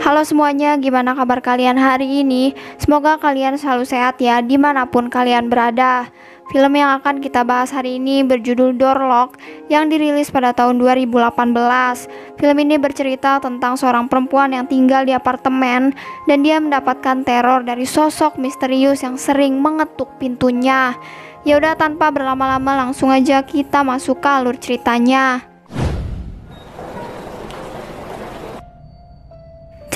Halo semuanya, gimana kabar kalian hari ini? Semoga kalian selalu sehat ya, dimanapun kalian berada. Film yang akan kita bahas hari ini berjudul Door Lock yang dirilis pada tahun 2018. Film ini bercerita tentang seorang perempuan yang tinggal di apartemen dan dia mendapatkan teror dari sosok misterius yang sering mengetuk pintunya. Yaudah, tanpa berlama-lama langsung aja kita masuk ke alur ceritanya.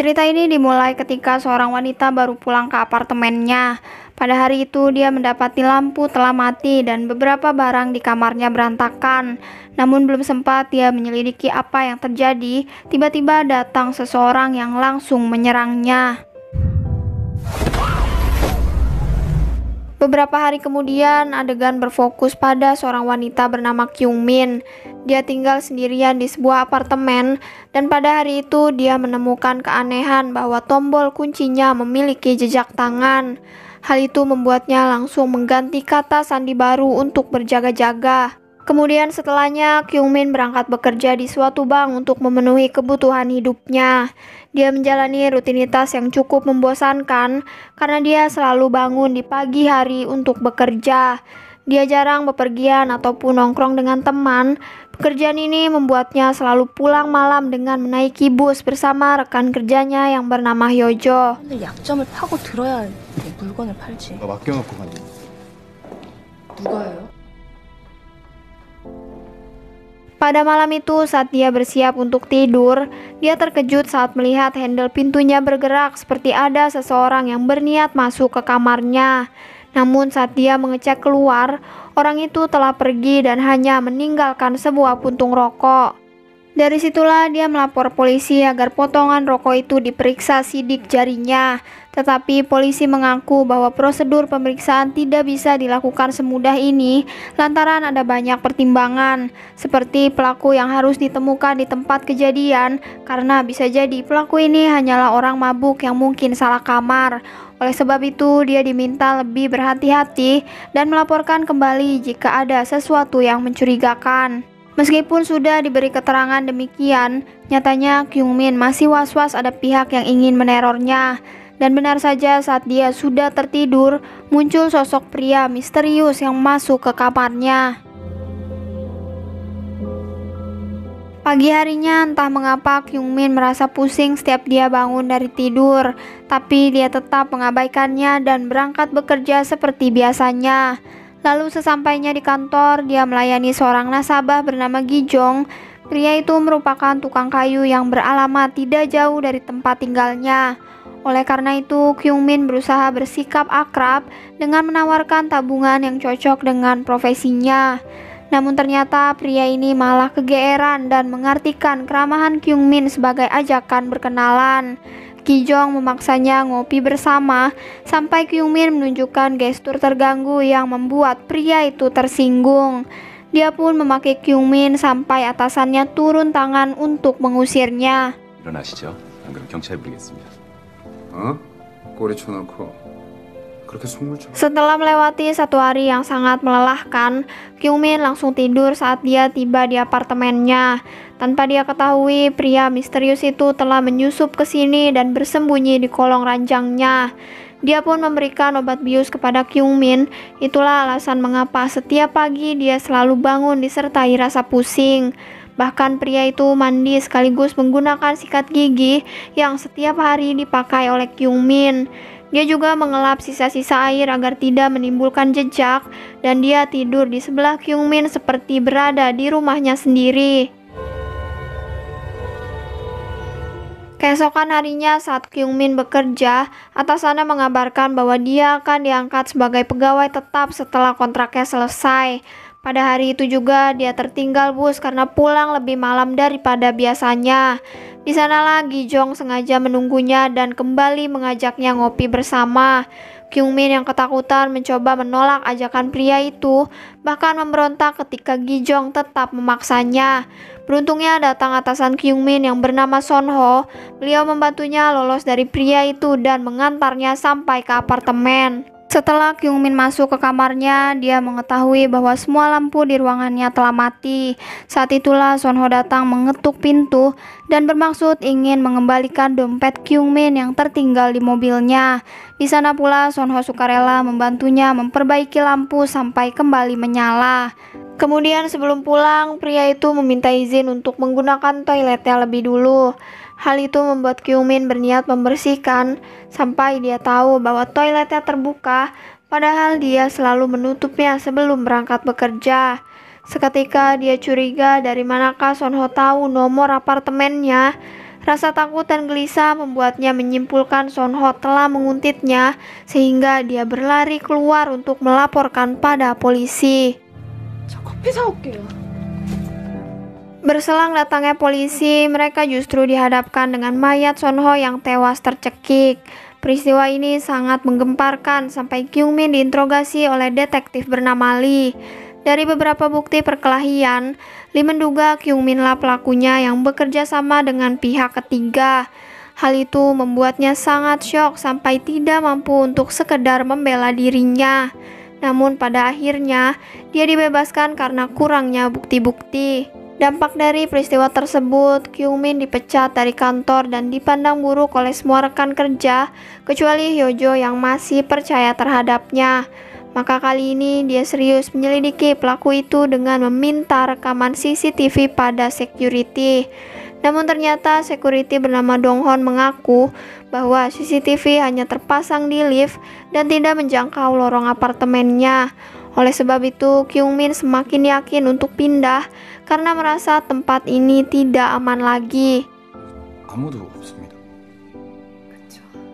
Cerita ini dimulai ketika seorang wanita baru pulang ke apartemennya. Pada hari itu dia mendapati lampu telah mati dan beberapa barang di kamarnya berantakan. Namun belum sempat dia menyelidiki apa yang terjadi, tiba-tiba datang seseorang yang langsung menyerangnya. Beberapa hari kemudian, adegan berfokus pada seorang wanita bernama Kyung Min. Dia tinggal sendirian di sebuah apartemen, dan pada hari itu dia menemukan keanehan bahwa tombol kuncinya memiliki jejak tangan. Hal itu membuatnya langsung mengganti kata sandi baru untuk berjaga-jaga. Kemudian setelahnya, Kyung Min berangkat bekerja di suatu bank untuk memenuhi kebutuhan hidupnya. Dia menjalani rutinitas yang cukup membosankan karena dia selalu bangun di pagi hari untuk bekerja. Dia jarang bepergian ataupun nongkrong dengan teman. Pekerjaan ini membuatnya selalu pulang malam dengan menaiki bus bersama rekan kerjanya yang bernama Hyojo. 근데 약점을 파고 들어야 물건을 팔지. 맡겨놓고 가니. 누가요? Pada malam itu saat dia bersiap untuk tidur, dia terkejut saat melihat handle pintunya bergerak seperti ada seseorang yang berniat masuk ke kamarnya. Namun saat dia mengecek keluar, orang itu telah pergi dan hanya meninggalkan sebuah puntung rokok. Dari situlah dia melapor polisi agar potongan rokok itu diperiksa sidik jarinya. Tetapi polisi mengaku bahwa prosedur pemeriksaan tidak bisa dilakukan semudah ini lantaran ada banyak pertimbangan, seperti pelaku yang harus ditemukan di tempat kejadian karena bisa jadi pelaku ini hanyalah orang mabuk yang mungkin salah kamar. Oleh sebab itu dia diminta lebih berhati-hati dan melaporkan kembali jika ada sesuatu yang mencurigakan. Meskipun sudah diberi keterangan demikian, nyatanya Kyung Min masih was-was ada pihak yang ingin menerornya. Dan benar saja saat dia sudah tertidur, muncul sosok pria misterius yang masuk ke kamarnya. Pagi harinya entah mengapa Kyung Min merasa pusing setiap dia bangun dari tidur, tapi dia tetap mengabaikannya dan berangkat bekerja seperti biasanya. Lalu sesampainya di kantor, dia melayani seorang nasabah bernama Gijong. Pria itu merupakan tukang kayu yang beralamat tidak jauh dari tempat tinggalnya. Oleh karena itu, Kyung Min berusaha bersikap akrab dengan menawarkan tabungan yang cocok dengan profesinya. Namun ternyata pria ini malah kegeeran dan mengartikan keramahan Kyung Min sebagai ajakan berkenalan. Gijong memaksanya ngopi bersama sampai Kyung Min menunjukkan gestur terganggu yang membuat pria itu tersinggung. Dia pun memaki Kyung Min sampai atasannya turun tangan untuk mengusirnya. 일어나시죠. 안 그럼 경찰 부르겠습니다. 어? 꼬리 쳐놓고 그렇게 속물 쳐. Setelah melewati satu hari yang sangat melelahkan, Kyung Min langsung tidur saat dia tiba di apartemennya. Tanpa dia ketahui, pria misterius itu telah menyusup ke sini dan bersembunyi di kolong ranjangnya. Dia pun memberikan obat bius kepada Kyung Min. Itulah alasan mengapa setiap pagi dia selalu bangun disertai rasa pusing. Bahkan pria itu mandi sekaligus menggunakan sikat gigi yang setiap hari dipakai oleh Kyung Min. Dia juga mengelap sisa-sisa air agar tidak menimbulkan jejak, dan dia tidur di sebelah Kyung Min seperti berada di rumahnya sendiri. Keesokan harinya saat Kyung Min bekerja, atasannya mengabarkan bahwa dia akan diangkat sebagai pegawai tetap setelah kontraknya selesai. Pada hari itu juga dia tertinggal bus karena pulang lebih malam daripada biasanya. Di sanalah Gijong sengaja menunggunya dan kembali mengajaknya ngopi bersama. Kyung Min yang ketakutan mencoba menolak ajakan pria itu, bahkan memberontak ketika Gijong tetap memaksanya. Beruntungnya datang atasan Kyung Min yang bernama Son Ho. Beliau membantunya lolos dari pria itu dan mengantarnya sampai ke apartemen. Setelah Kyungmin masuk ke kamarnya, dia mengetahui bahwa semua lampu di ruangannya telah mati. Saat itulah Sonho datang mengetuk pintu dan bermaksud ingin mengembalikan dompet Kyungmin yang tertinggal di mobilnya. Di sana pula Sonho sukarela membantunya memperbaiki lampu sampai kembali menyala. Kemudian sebelum pulang, pria itu meminta izin untuk menggunakan toiletnya lebih dulu. Hal itu membuat Kyungmin berniat membersihkan sampai dia tahu bahwa toiletnya terbuka, padahal dia selalu menutupnya sebelum berangkat bekerja. Seketika dia curiga dari manakah Sonho tahu nomor apartemennya. Rasa takut dan gelisah membuatnya menyimpulkan Sonho telah menguntitnya, sehingga dia berlari keluar untuk melaporkan pada polisi. 저 커피 사올게요. Berselang datangnya polisi, mereka justru dihadapkan dengan mayat Sonho yang tewas tercekik. Peristiwa ini sangat menggemparkan sampai Kyungmin diinterogasi oleh detektif bernama Lee. Dari beberapa bukti perkelahian, Lee menduga Kyungmin lah pelakunya yang bekerja sama dengan pihak ketiga. Hal itu membuatnya sangat syok sampai tidak mampu untuk sekedar membela dirinya. Namun pada akhirnya, dia dibebaskan karena kurangnya bukti-bukti. Dampak dari peristiwa tersebut, Kyungmin dipecat dari kantor dan dipandang buruk oleh semua rekan kerja, kecuali Hyojo yang masih percaya terhadapnya. Maka kali ini dia serius menyelidiki pelaku itu dengan meminta rekaman CCTV pada security. Namun ternyata security bernama Donghon mengaku bahwa CCTV hanya terpasang di lift dan tidak menjangkau lorong apartemennya. Oleh sebab itu, Kyungmin semakin yakin untuk pindah karena merasa tempat ini tidak aman lagi. 아무도 없습니다.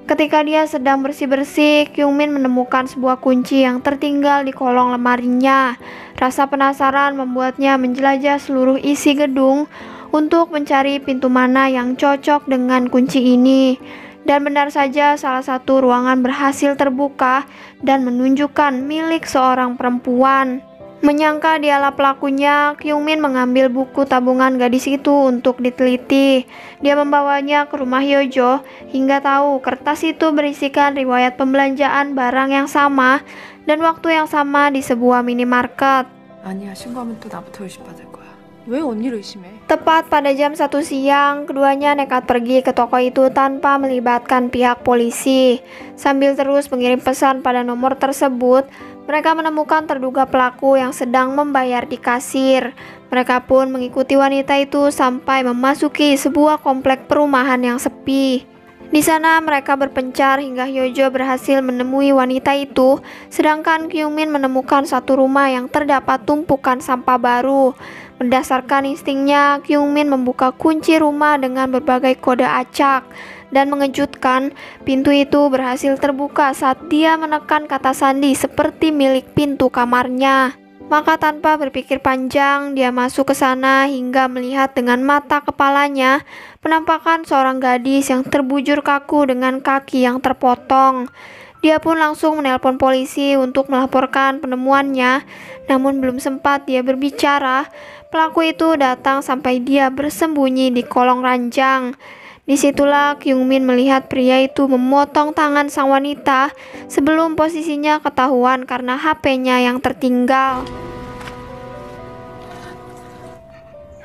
Ketika dia sedang bersih-bersih, Kyungmin menemukan sebuah kunci yang tertinggal di kolong lemarinya. Rasa penasaran membuatnya menjelajah seluruh isi gedung untuk mencari pintu mana yang cocok dengan kunci ini. Dan benar saja salah satu ruangan berhasil terbuka dan menunjukkan milik seorang perempuan. Menyangka dialah pelakunya, Kyungmin mengambil buku tabungan gadis itu untuk diteliti. Dia membawanya ke rumah Hyojo hingga tahu kertas itu berisikan riwayat pembelanjaan barang yang sama dan waktu yang sama di sebuah minimarket. 아니야, 신고하면 또 나부터 의심받을 거야. 왜 언니를 의심해? Tepat pada jam 1 siang, keduanya nekat pergi ke toko itu tanpa melibatkan pihak polisi. Sambil terus mengirim pesan pada nomor tersebut, mereka menemukan terduga pelaku yang sedang membayar di kasir. Mereka pun mengikuti wanita itu sampai memasuki sebuah komplek perumahan yang sepi. Di sana mereka berpencar hingga Hyojo berhasil menemui wanita itu, sedangkan Kyungmin menemukan satu rumah yang terdapat tumpukan sampah baru. Berdasarkan instingnya, Kyungmin membuka kunci rumah dengan berbagai kode acak. Dan mengejutkan, pintu itu berhasil terbuka saat dia menekan kata sandi seperti milik pintu kamarnya. Maka tanpa berpikir panjang, dia masuk ke sana hingga melihat dengan mata kepalanya penampakan seorang gadis yang terbujur kaku dengan kaki yang terpotong. Dia pun langsung menelpon polisi untuk melaporkan penemuannya, namun belum sempat dia berbicara, pelaku itu datang sampai dia bersembunyi di kolong ranjang. Disitulah Kyungmin melihat pria itu memotong tangan sang wanita sebelum posisinya ketahuan karena HP-nya yang tertinggal.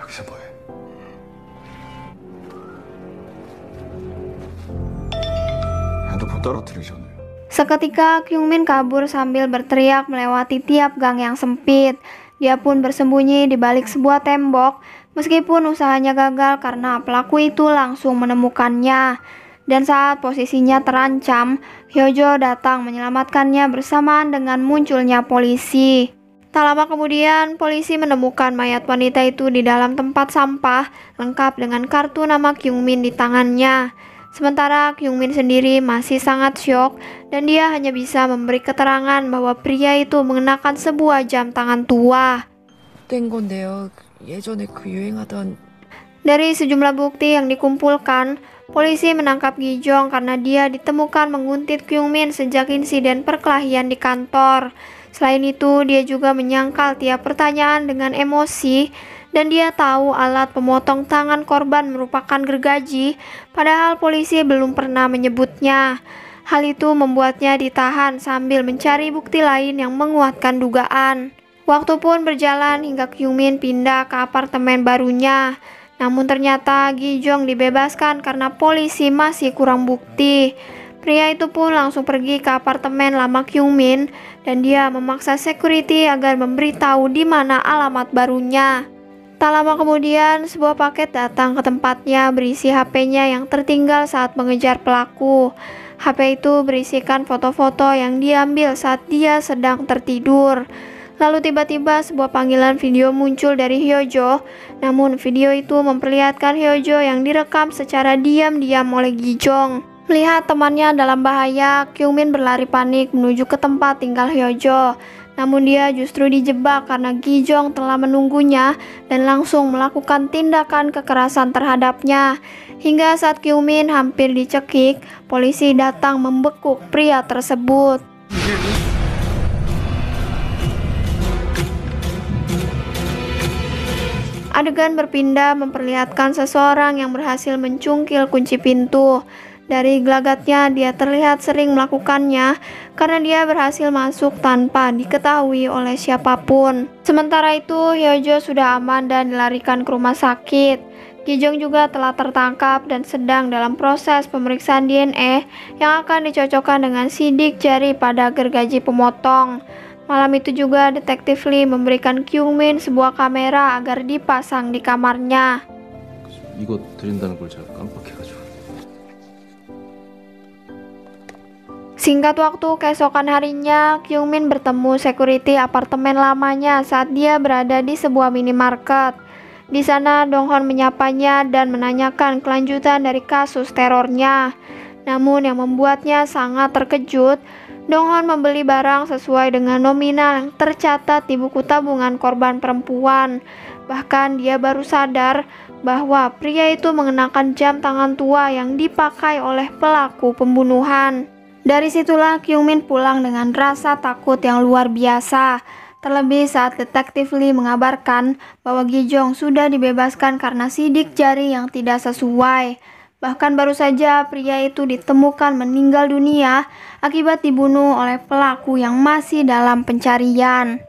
여기서 뭐해? 핸드폰 떨어뜨리셨네요. Seketika Kyungmin kabur sambil berteriak melewati tiap gang yang sempit. Dia pun bersembunyi di balik sebuah tembok, meskipun usahanya gagal karena pelaku itu langsung menemukannya. Dan saat posisinya terancam, Hyojo datang menyelamatkannya bersamaan dengan munculnya polisi. Tak lama kemudian, polisi menemukan mayat wanita itu di dalam tempat sampah, lengkap dengan kartu nama Kyungmin di tangannya. Sementara Kyungmin sendiri masih sangat syok dan dia hanya bisa memberi keterangan bahwa pria itu mengenakan sebuah jam tangan tua. 된 건데요. 예전에 그 유행하던 Dari sejumlah bukti yang dikumpulkan, polisi menangkap Gijong karena dia ditemukan menguntit Kyungmin sejak insiden perkelahian di kantor. Selain itu, dia juga menyangkal tiap pertanyaan dengan emosi dan dia tahu alat pemotong tangan korban merupakan gergaji, padahal polisi belum pernah menyebutnya. Hal itu membuatnya ditahan sambil mencari bukti lain yang menguatkan dugaan. Waktu pun berjalan hingga Kyungmin pindah ke apartemen barunya. Namun ternyata Gi-jong dibebaskan karena polisi masih kurang bukti. Pria itu pun langsung pergi ke apartemen lama Kyungmin dan dia memaksa security agar memberitahu di mana alamat barunya. Tak lama kemudian, sebuah paket datang ke tempatnya berisi HP-nya yang tertinggal saat mengejar pelaku. HP itu berisikan foto-foto yang diambil saat dia sedang tertidur. Lalu tiba-tiba sebuah panggilan video muncul dari Hyojo. Namun video itu memperlihatkan Hyojo yang direkam secara diam-diam oleh Gi-jong. Melihat temannya dalam bahaya, Kyungmin berlari panik menuju ke tempat tinggal Hyojo. Namun dia justru dijebak karena Gi-jong telah menunggunya dan langsung melakukan tindakan kekerasan terhadapnya. Hingga saat Kyungmin hampir dicekik, polisi datang membekuk pria tersebut. Adegan berpindah memperlihatkan seseorang yang berhasil mencungkil kunci pintu. Dari gelagatnya, dia terlihat sering melakukannya karena dia berhasil masuk tanpa diketahui oleh siapapun. Sementara itu, Hyojo sudah aman dan dilarikan ke rumah sakit. Gi-jong juga telah tertangkap dan sedang dalam proses pemeriksaan DNA yang akan dicocokkan dengan sidik jari pada gergaji pemotong. Malam itu juga detektif Lee memberikan Kyungmin sebuah kamera agar dipasang di kamarnya. 이거 드린다는 걸 제가 깜빡해가지고. Singkat waktu, keesokan harinya, Kyungmin bertemu security apartemen lamanya saat dia berada di sebuah minimarket. Di sana, Donghon menyapanya dan menanyakan kelanjutan dari kasus terornya. Namun yang membuatnya sangat terkejut, Donghon membeli barang sesuai dengan nominal yang tercatat di buku tabungan korban perempuan. Bahkan dia baru sadar bahwa pria itu mengenakan jam tangan tua yang dipakai oleh pelaku pembunuhan. Dari situlah Kyungmin pulang dengan rasa takut yang luar biasa. Terlebih saat detektif Lee mengabarkan bahwa Gi-jong sudah dibebaskan karena sidik jari yang tidak sesuai. Bahkan baru saja pria itu ditemukan meninggal dunia akibat dibunuh oleh pelaku yang masih dalam pencarian.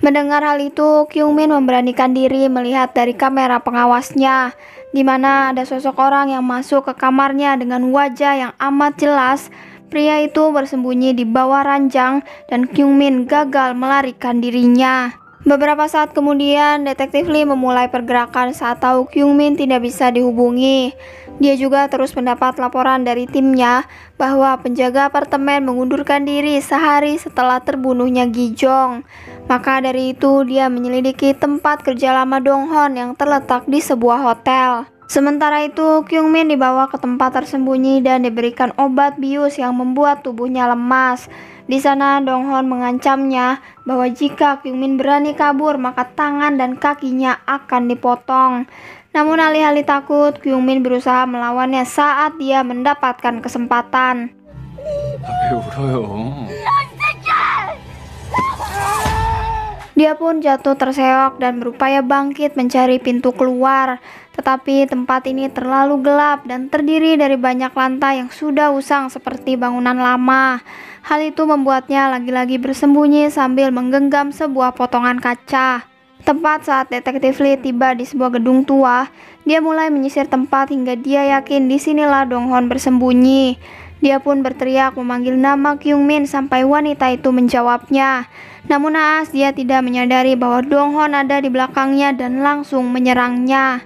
Mendengar hal itu, Kyungmin memberanikan diri melihat dari kamera pengawasnya, di mana ada sosok orang yang masuk ke kamarnya dengan wajah yang amat jelas. Pria itu bersembunyi di bawah ranjang dan Kyungmin gagal melarikan dirinya. Beberapa saat kemudian, detektif Lee memulai pergerakan saat tahu Kyungmin tidak bisa dihubungi. Dia juga terus mendapat laporan dari timnya bahwa penjaga apartemen mengundurkan diri sehari setelah terbunuhnya Gi-jong. Maka dari itu, dia menyelidiki tempat kerja lama Donghon yang terletak di sebuah hotel. Sementara itu, Kyungmin dibawa ke tempat tersembunyi dan diberikan obat bius yang membuat tubuhnya lemas. Di sana, Donghon mengancamnya bahwa jika Kyungmin berani kabur, maka tangan dan kakinya akan dipotong. Namun alih-alih takut, Kyungmin berusaha melawannya saat dia mendapatkan kesempatan. 왜 울어요? Dia pun jatuh terseok dan berupaya bangkit mencari pintu keluar. Tetapi tempat ini terlalu gelap dan terdiri dari banyak lantai yang sudah usang seperti bangunan lama. Hal itu membuatnya lagi-lagi bersembunyi sambil menggenggam sebuah potongan kaca. Tepat saat detektif Lee tiba di sebuah gedung tua, dia mulai menyisir tempat hingga dia yakin disinilah Donghon bersembunyi. Dia pun berteriak memanggil nama Kyungmin sampai wanita itu menjawabnya. Namun naas dia tidak menyadari bahwa Donghon ada di belakangnya dan langsung menyerangnya.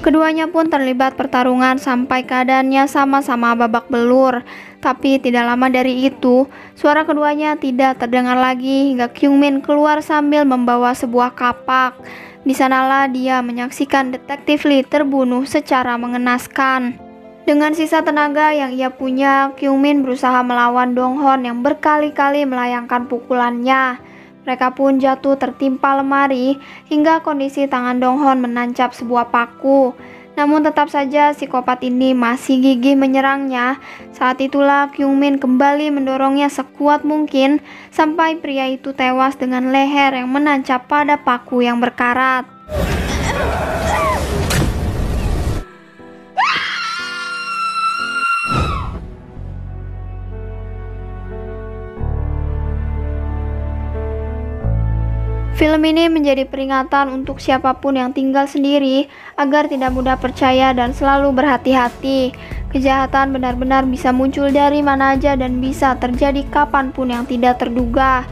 Keduanya pun terlibat pertarungan sampai keadaannya sama-sama babak belur. Tapi tidak lama dari itu, suara keduanya tidak terdengar lagi hingga Kyungmin keluar sambil membawa sebuah kapak. Di sanalah dia menyaksikan detektif Lee terbunuh secara mengenaskan. Dengan sisa tenaga yang ia punya, Kyungmin berusaha melawan Donghon yang berkali-kali melayangkan pukulannya. Mereka pun jatuh tertimpa lemari hingga kondisi tangan Donghon menancap sebuah paku. Namun tetap saja psikopat ini masih gigih menyerangnya. Saat itulah Kyungmin kembali mendorongnya sekuat mungkin sampai pria itu tewas dengan leher yang menancap pada paku yang berkarat. Film ini menjadi peringatan untuk siapapun yang tinggal sendiri agar tidak mudah percaya dan selalu berhati-hati. Kejahatan benar-benar bisa muncul dari mana aja dan bisa terjadi kapanpun yang tidak terduga.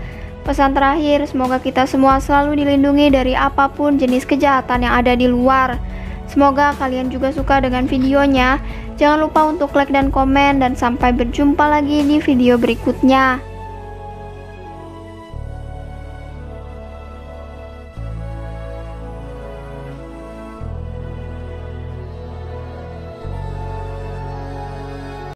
Pesan terakhir, semoga kita semua selalu dilindungi dari apapun jenis kejahatan yang ada di luar. Semoga kalian juga suka dengan videonya. Jangan lupa untuk like dan komen, dan sampai berjumpa lagi di video berikutnya.